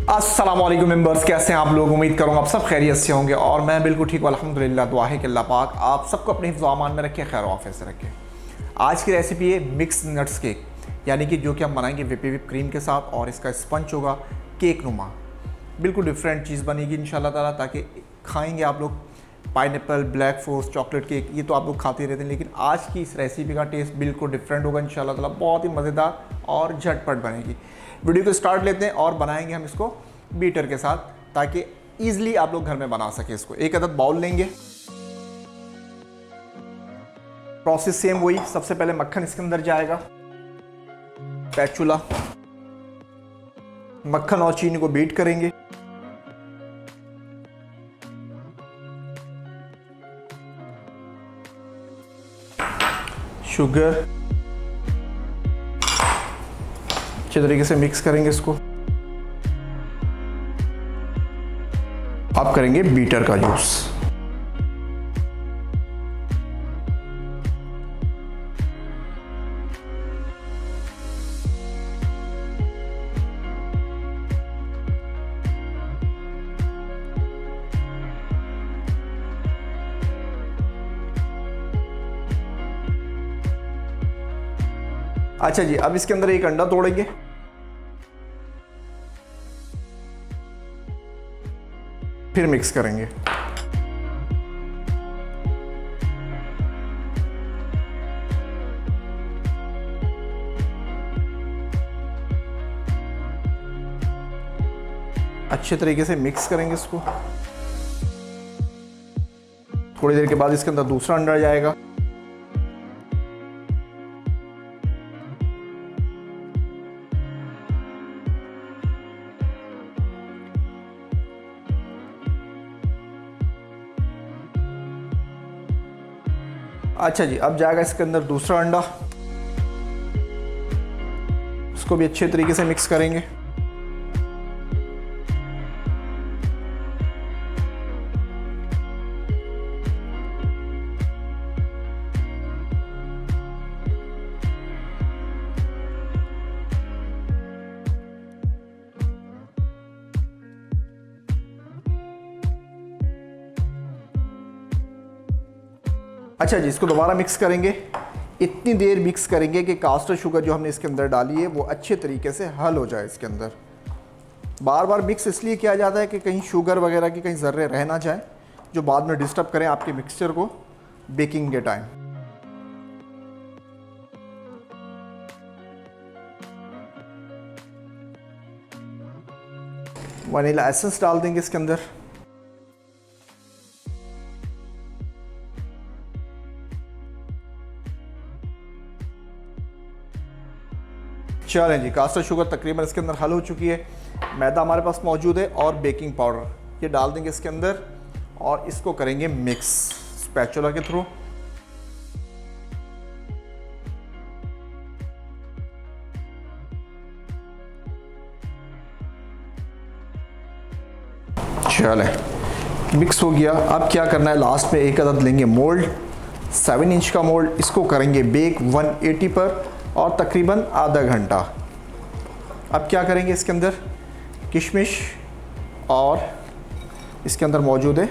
अस्सलाम वालेकुम मेंबर्स, कैसे हैं आप लोग। उम्मीद करूँगा आप सब खैरियत से होंगे और मैं बिल्कुल ठीक हूँ अल्हम्दुलिल्लाह। दुआ है कि अल्लाह पाक आप सबको अपने हिफ्ज़ व अमान में रखे, खैर आफियत से रखे। आज की रेसिपी है मिक्स नट्स केक, यानी कि जो कि हम बनाएंगे विप क्रीम के साथ और इसका स्पंज होगा केक नुमा। बिल्कुल डिफरेंट चीज़ बनेगी इंशाल्लाह ताला, ताकि खाएँगे आप लोग। Pineapple, black forest, chocolate cake ये तो आप लोग खाते रहते हैं, लेकिन आज की इस रेसिपी का टेस्ट बिल्कुल डिफरेंट होगा इंशाल्लाह ताला। बहुत ही मज़ेदार और झटपट बनेगी। वीडियो को स्टार्ट लेते हैं और बनाएंगे हम इसको बीटर के साथ, ताकि ईजिली आप लोग घर में बना सके इसको। एक अदद बाउल लेंगे। प्रोसेस सेम वही, सबसे पहले मक्खन इसके अंदर जाएगा, स्पैचुला, मक्खन और चीनी को बीट करेंगे। शुगर अच्छे तरीके से मिक्स करेंगे इसको। अब करेंगे बीटर का यूज। अच्छा जी, अब इसके अंदर एक अंडा तोड़ेंगे। फिर मिक्स करेंगे। अच्छे तरीके से मिक्स करेंगे इसको। थोड़ी देर के बाद इसके अंदर दूसरा अंडा जाएगा। अच्छा जी, अब जाएगा इसके अंदर दूसरा अंडा। इसको भी अच्छे तरीके से मिक्स करेंगे। अच्छा जी, इसको दोबारा मिक्स करेंगे। इतनी देर मिक्स करेंगे कि कास्टर शुगर जो हमने इसके अंदर डाली है वो अच्छे तरीके से हल हो जाए इसके अंदर। बार बार मिक्स इसलिए किया जाता है कि कहीं शुगर वगैरह की कहीं ज़र्रे रह ना जाए, जो बाद में डिस्टर्ब करें आपके मिक्सचर को बेकिंग के टाइम। वनीला एसेंस डाल देंगे इसके अंदर। चलें जी, कास्टर शुगर तकरीबन इसके अंदर हल हो चुकी है। मैदा हमारे पास मौजूद है और बेकिंग पाउडर ये डाल देंगे इसके अंदर और इसको करेंगे मिक्स स्पैचुला के थ्रू। चलें, मिक्स हो गया। अब क्या करना है, लास्ट में एक अदद लेंगे मोल्ड, 7 इंच का मोल्ड। इसको करेंगे बेक 180 पर और तकरीबन आधा घंटा। अब क्या करेंगे, इसके अंदर किशमिश और इसके अंदर मौजूद है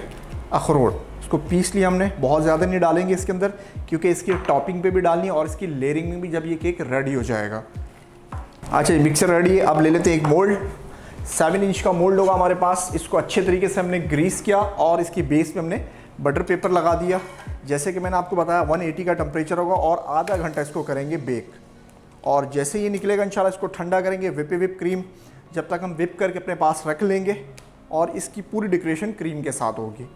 अखरोट, इसको पीस लिया हमने। बहुत ज़्यादा नहीं डालेंगे इसके अंदर, क्योंकि इसकी टॉपिंग पे भी डालनी है और इसकी लेयरिंग में भी जब ये केक रेडी हो जाएगा। अच्छा, ये मिक्सर रेडी है। अब ले लेते हैं एक मोल्ड। 7 इंच का मोल्ड होगा हमारे पास। इसको अच्छे तरीके से हमने ग्रीस किया और इसकी बेस में हमने बटर पेपर लगा दिया। जैसे कि मैंने आपको बताया 180 का टेम्परेचर होगा और आधा घंटा इसको करेंगे बेक। और जैसे ये निकलेगा इंशाल्लाह इसको ठंडा करेंगे। विप क्रीम जब तक हम विप करके अपने पास रख लेंगे और इसकी पूरी डेकोरेशन क्रीम के साथ होगी।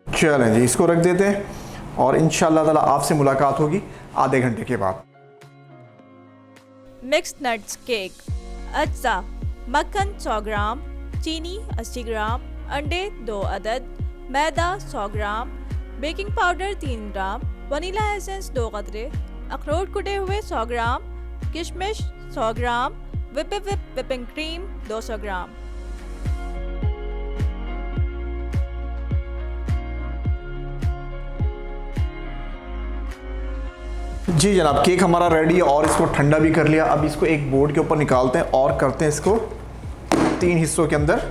चलें जी, इसको रख देते हैं और इंशाल्लाह ताला आपसे मुलाकात होगी आधे घंटे के बाद। Mixed nuts cake. अज्जा: मक्खन 100 ग्राम, चीनी 80 ग्राम, अंडे 2 अदद, मैदा 100 ग्राम, बेकिंग पाउडर 3 ग्राम, वनीला एसेंस 2 कतरे, अखरोट कुटे हुए 100 ग्राम, किशमिश 100 ग्राम, विपिंग क्रीम 200 ग्राम। जी जनाब, केक हमारा रेडी है और इसको ठंडा भी कर लिया। अब इसको एक बोर्ड के ऊपर निकालते हैं और करते हैं इसको 3 हिस्सों के अंदर।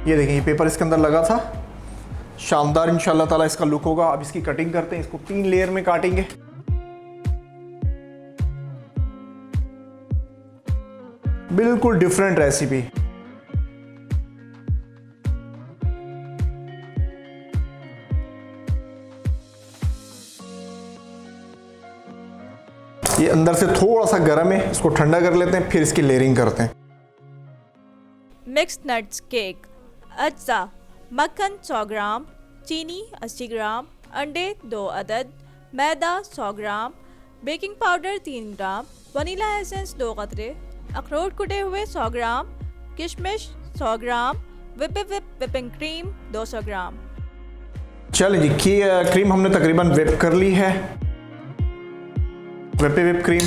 ये देखें, ये पेपर इसके अंदर लगा था। शानदार इंशाल्लाह ताला इसका लुक होगा। अब इसकी कटिंग करते हैं, इसको 3 लेयर में काटेंगे। बिल्कुल डिफरेंट रेसिपी। ये अंदर से थोड़ा सा गर्म है, इसको ठंडा कर लेते हैं, फिर इसकी लेयरिंग करते हैं। Mixed nuts cake. अज्जा: मक्खन 100 ग्राम, चीनी 80 ग्राम, अंडे 2 अदद, मैदा 100 ग्राम, बेकिंग पाउडर 3 ग्राम, वनीला एसेंस 2 कतरे, अखरोट कुटे हुए 100 ग्राम, किशमिश 100 ग्राम, विपिंग क्रीम 200 ग्राम। चलिए जी, क्रीम हमने तकरीबन विप कर ली है। विप क्रीम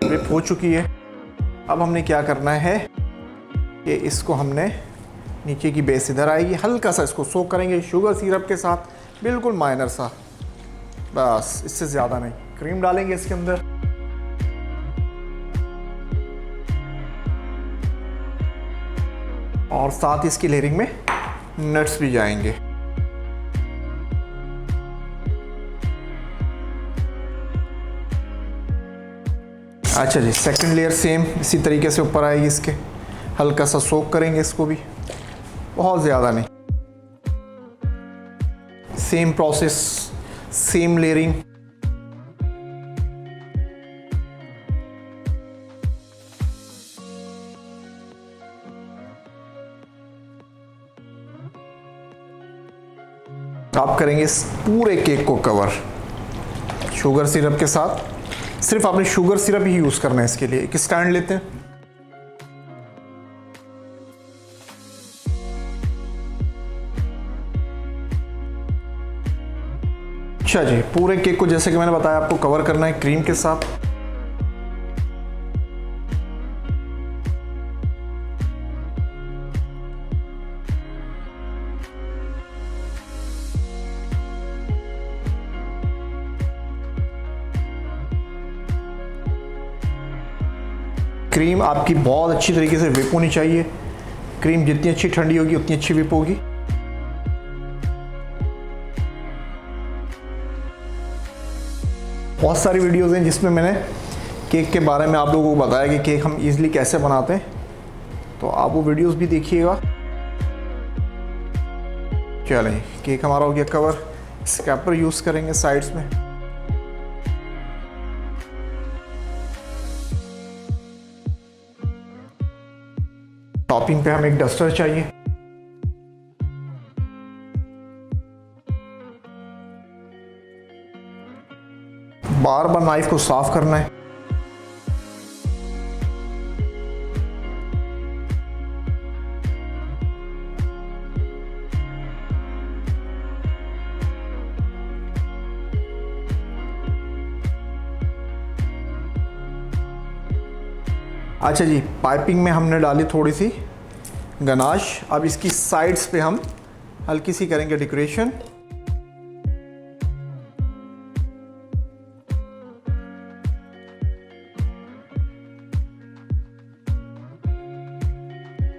विप हो चुकी है। अब हमने क्या करना है कि इसको हमने नीचे की बेस इधर आएगी, हल्का सा इसको सोक करेंगे शुगर सिरप के साथ, बिल्कुल माइनर सा, बस इससे ज़्यादा नहीं। क्रीम डालेंगे इसके अंदर, और साथ इसकी लेयरिंग में नट्स भी जाएंगे। अच्छा जी, सेकंड लेयर सेम इसी तरीके से ऊपर आएगी इसके। हल्का सा सोक करेंगे इसको भी, बहुत ज़्यादा नहीं। Same process, same layering. आप करेंगे इस पूरे केक को कवर शुगर सिरप के साथ। सिर्फ आपने शुगर सिरप ही यूज़ करना है इसके लिए। एक स्टैंड लेते हैं, अच्छा जी, पूरे केक को जैसे कि मैंने बताया आपको कवर करना है क्रीम के साथ। क्रीम आपकी बहुत अच्छी तरीके से विप होनी चाहिए। क्रीम जितनी अच्छी ठंडी होगी उतनी अच्छी विप होगी। बहुत सारी वीडियोज़ हैं जिसमें मैंने केक के बारे में आप लोगों को बताया कि केक हम इजीली कैसे बनाते हैं, तो आप वो वीडियोज़ भी देखिएगा। चलें, केक हमारा हो गया कवर। स्क्रैपर यूज़ करेंगे साइड्स में। टॉपिंग पे हमें एक डस्टर चाहिए। बार बार नाइफ को साफ करना है। अच्छा जी, पाइपिंग में हमने डाली थोड़ी सी गनाश। अब इसकी साइड्स पे हम हल्की सी करेंगे डेकोरेशन।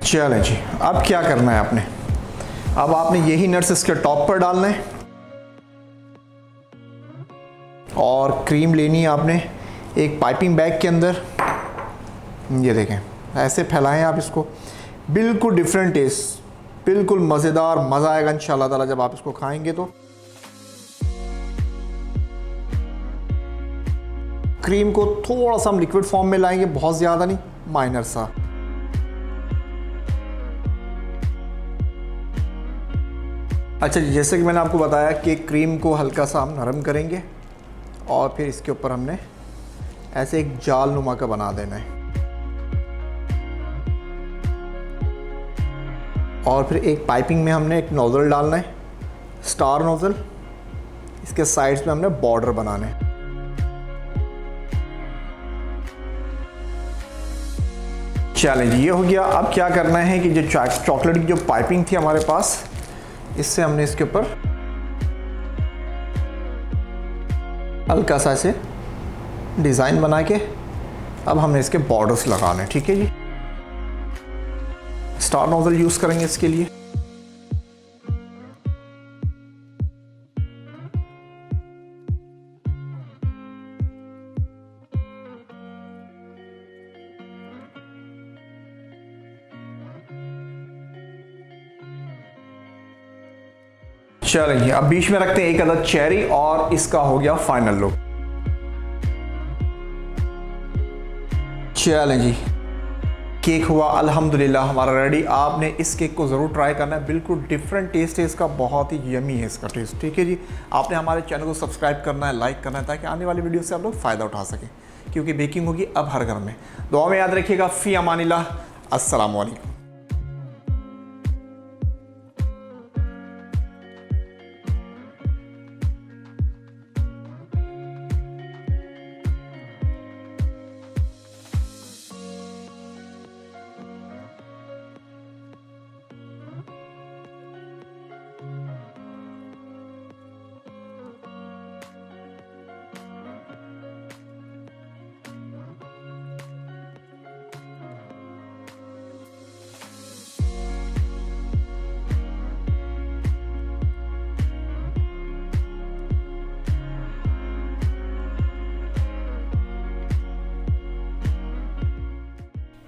चलें जी, अब क्या करना है आपने, अब आपने यही नट्स इसके टॉप पर डालना है, और क्रीम लेनी है आपने एक पाइपिंग बैग के अंदर। ये देखें, ऐसे फैलाएं आप इसको। बिल्कुल डिफरेंट टेस्ट, बिल्कुल मज़ेदार, मज़ा आएगा इंशाल्लाह ताला जब आप इसको खाएंगे। तो क्रीम को थोड़ा सा हम लिक्विड फॉर्म में लाएंगे, बहुत ज़्यादा नहीं, माइनर सा। अच्छा जी, जैसे कि मैंने आपको बताया कि क्रीम को हल्का सा हम नरम करेंगे, और फिर इसके ऊपर हमने ऐसे एक जाल नुमा का बना देना है, और फिर एक पाइपिंग में हमने एक नोज़ल डालना है, स्टार नोज़ल। इसके साइड्स में हमने बॉर्डर बनाने हैं। चलें जी, ये हो गया। अब क्या करना है कि जो चॉकलेट की जो पाइपिंग थी हमारे पास, इससे हमने इसके ऊपर हल्का सा ऐसे डिज़ाइन बना के अब हमने इसके बॉर्डर्स लगाने, ठीक है जी। स्टार नोजल यूज़ करेंगे इसके लिए। चलें जी, अब बीच में रखते हैं एक अदद चेरी और इसका हो गया फाइनल लुक। चलें जी, केक हुआ अल्हम्दुलिल्लाह हमारा रेडी। आपने इस केक को ज़रूर ट्राई करना है, बिल्कुल डिफरेंट टेस्ट है इसका, बहुत ही यमी है इसका टेस्ट, ठीक है जी। आपने हमारे चैनल को सब्सक्राइब करना है, लाइक करना है, ताकि आने वाली वीडियो से आप लोग फ़ायदा उठा सकें, क्योंकि बेकिंग होगी अब हर घर में। दुआ में याद रखिएगा। फ़ी अमानिल्लाह, अस्सलामु अलैकुम।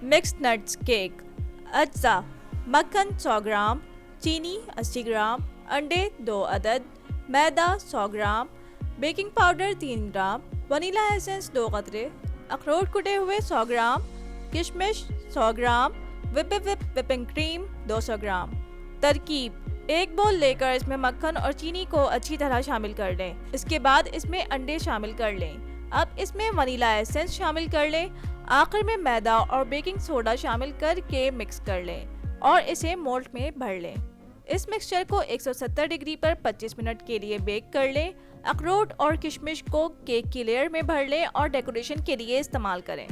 Mixed nuts cake. अज्जा: मक्खन 100 ग्राम, चीनी 80 ग्राम, अंडे 2 अदद, मैदा 100 ग्राम, बेकिंग पाउडर 3 ग्राम, वनीला एसेंस 2 कतरे, अखरोट कुटे हुए 100 ग्राम, किशमिश 100 ग्राम, विपिंग क्रीम 200 ग्राम। तरकीब: एक बोल लेकर इसमें मक्खन और चीनी को अच्छी तरह शामिल कर लें। इसके बाद इसमें अंडे शामिल कर लें। अब इसमें वनीला एसेंस शामिल कर लें। आखिर में मैदा और बेकिंग सोडा शामिल करके मिक्स कर लें और इसे मोल्ड में भर लें। इस मिक्सचर को 170 डिग्री पर 25 मिनट के लिए बेक कर लें। अखरोट और किशमिश को केक की लेयर में भर लें और डेकोरेशन के लिए इस्तेमाल करें।